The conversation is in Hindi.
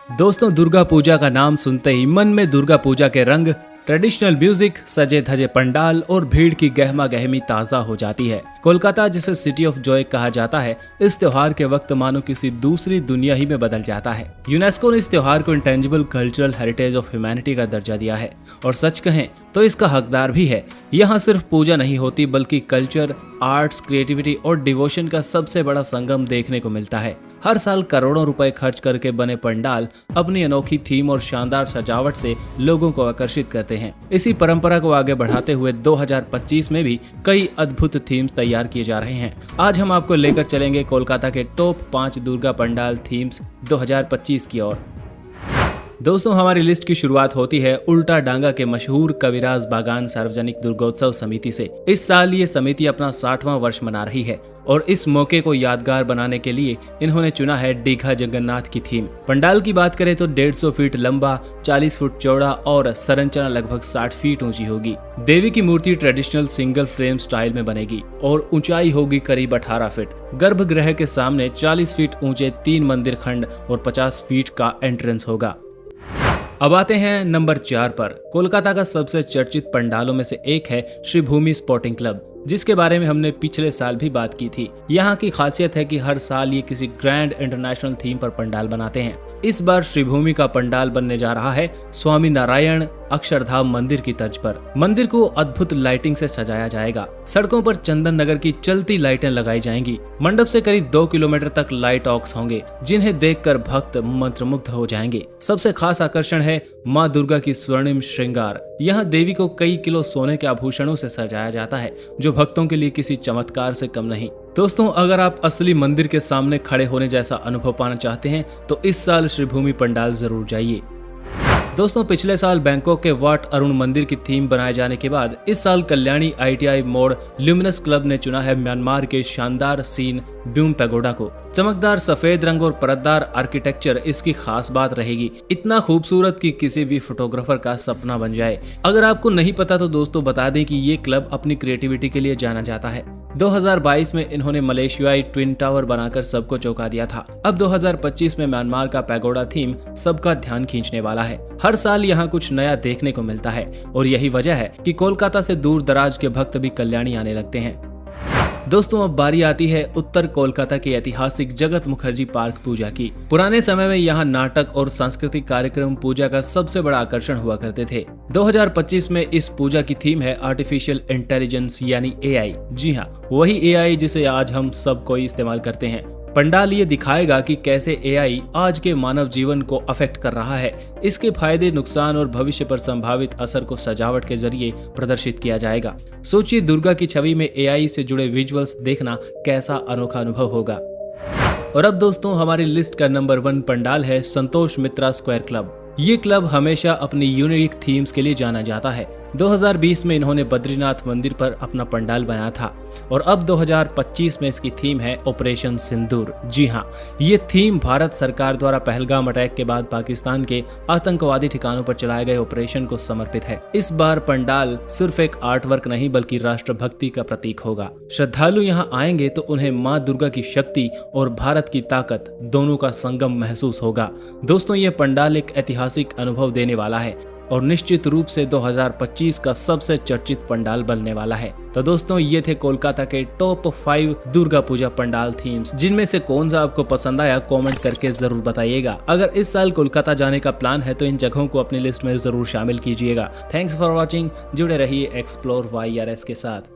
दोस्तों, दुर्गा पूजा का नाम सुनते ही मन में दुर्गा पूजा के रंग, ट्रेडिशनल म्यूजिक, सजे धजे पंडाल और भीड़ की गहमा गहमी ताजा हो जाती है। कोलकाता, जिसे सिटी ऑफ जॉय कहा जाता है, इस त्योहार के वक्त मानो किसी दूसरी दुनिया ही में बदल जाता है। यूनेस्को ने इस त्योहार को intangible cultural heritage of humanity का दर्जा दिया है और सच कहें तो इसका हकदार भी है। यहाँ सिर्फ पूजा नहीं होती बल्कि कल्चर, आर्ट्स, क्रिएटिविटी और डिवोशन का सबसे बड़ा संगम देखने को मिलता है। हर साल करोड़ों रुपए खर्च करके बने पंडाल अपनी अनोखी थीम और शानदार सजावट से लोगों को आकर्षित करते हैं। इसी परंपरा को आगे बढ़ाते हुए 2025 में भी कई अद्भुत थीम्स तैयार किए जा रहे हैं। आज हम आपको लेकर चलेंगे कोलकाता के टॉप 5 दुर्गा पंडाल थीम्स 2025 की ओर। दोस्तों, हमारी लिस्ट की शुरुआत होती है उल्टा डांगा के मशहूर कविराज बागान सार्वजनिक दुर्गोत्सव समिति से। इस साल ये समिति अपना 60वां वर्ष मना रही है और इस मौके को यादगार बनाने के लिए इन्होंने चुना है दीघा जगन्नाथ की थीम। पंडाल की बात करें तो 150 फीट लंबा, 40 फुट चौड़ा और संरचना लगभग 60 फीट ऊंची होगी। देवी की मूर्ति ट्रेडिशनल सिंगल फ्रेम स्टाइल में बनेगी और ऊंचाई होगी करीब 18 फीट। गर्भगृह के सामने 40 फीट ऊंचे 3 मंदिर खंड और 50 फीट का एंट्रेंस होगा। अब आते हैं नंबर 4 पर। कोलकाता का सबसे चर्चित पंडालों में से एक है श्री भूमि स्पोर्टिंग क्लब, जिसके बारे में हमने पिछले साल भी बात की थी। यहाँ की खासियत है कि हर साल ये किसी ग्रैंड इंटरनेशनल थीम पर पंडाल बनाते हैं। इस बार श्री भूमि का पंडाल बनने जा रहा है स्वामी नारायण अक्षरधाम मंदिर की तर्ज पर। मंदिर को अद्भुत लाइटिंग से सजाया जाएगा। सड़कों पर चंदन नगर की चलती लाइटें लगाई जाएंगी। मंडप से करीब 2 किलोमीटर तक लाइट ऑक्स होंगे, जिन्हें देखकर भक्त मंत्रमुग्ध हो जाएंगे। सबसे खास आकर्षण है माँ दुर्गा की स्वर्णिम श्रृंगार। यहाँ देवी को कई किलो सोने के आभूषणों से सजाया जाता है, जो भक्तों के लिए किसी चमत्कार से कम नहीं। दोस्तों, अगर आप असली मंदिर के सामने खड़े होने जैसा अनुभव पाना चाहते हैं तो इस साल श्री भूमि पंडाल जरूर जाइए। दोस्तों, पिछले साल बैंकॉक के वाट अरुण मंदिर की थीम बनाए जाने के बाद इस साल कल्याणी ITI मोड़ ल्यूमिनस क्लब ने चुना है म्यांमार के शानदार सीन ब्यूम पैगोडा को। चमकदार सफेद रंग और परतदार आर्किटेक्चर इसकी खास बात रहेगी। इतना खूबसूरत कि किसी भी फोटोग्राफर का सपना बन जाए। अगर आपको नहीं पता तो दोस्तों बता दें कि ये क्लब अपनी क्रिएटिविटी के लिए जाना जाता है। 2022 में इन्होंने मलेशियाई ट्विन टावर बनाकर सबको चौंका दिया था। अब 2025 में म्यांमार का पैगोडा थीम सबका ध्यान खींचने वाला है। हर साल यहाँ कुछ नया देखने को मिलता है और यही वजह है कि कोलकाता से दूर दराज के भक्त भी कल्याणी आने लगते हैं। दोस्तों, अब बारी आती है उत्तर कोलकाता के ऐतिहासिक जगत मुखर्जी पार्क पूजा की। पुराने समय में यहाँ नाटक और सांस्कृतिक कार्यक्रम पूजा का सबसे बड़ा आकर्षण हुआ करते थे। 2025 में इस पूजा की थीम है आर्टिफिशियल इंटेलिजेंस यानी AI। जी हाँ, वही AI जिसे आज हम सब कोई इस्तेमाल करते हैं। पंडाल ये दिखाएगा कि कैसे AI आज के मानव जीवन को अफेक्ट कर रहा है। इसके फायदे, नुकसान और भविष्य पर संभावित असर को सजावट के जरिए प्रदर्शित किया जाएगा। सोचिए, दुर्गा की छवि में AI से जुड़े विजुअल्स देखना कैसा अनोखा अनुभव होगा। और अब दोस्तों, हमारी लिस्ट का नंबर 1 पंडाल है संतोष मित्रा स्क्वायर क्लब। ये क्लब हमेशा अपनी यूनिक थीम्स के लिए जाना जाता है। 2020 में इन्होंने बद्रीनाथ मंदिर पर अपना पंडाल बनाया था और अब 2025 में इसकी थीम है ऑपरेशन सिंदूर। जी हाँ, ये थीम भारत सरकार द्वारा पहलगाम अटैक के बाद पाकिस्तान के आतंकवादी ठिकानों पर चलाए गए ऑपरेशन को समर्पित है। इस बार पंडाल सिर्फ एक आर्ट वर्क नहीं बल्कि राष्ट्रभक्ति का प्रतीक होगा। श्रद्धालु यहाँ आएंगे तो उन्हें माँ दुर्गा की शक्ति और भारत की ताकत दोनों का संगम महसूस होगा। दोस्तों, ये पंडाल एक ऐतिहासिक अनुभव देने वाला है और निश्चित रूप से 2025 का सबसे चर्चित पंडाल बनने वाला है। तो दोस्तों, ये थे कोलकाता के टॉप 5 दुर्गा पूजा पंडाल थीम्स। जिनमें से कौन सा आपको पसंद आया कमेंट करके जरूर बताइएगा। अगर इस साल कोलकाता जाने का प्लान है तो इन जगहों को अपनी लिस्ट में जरूर शामिल कीजिएगा। Thanks for watching. जुड़े रहिए एक्सप्लोर YRS के साथ।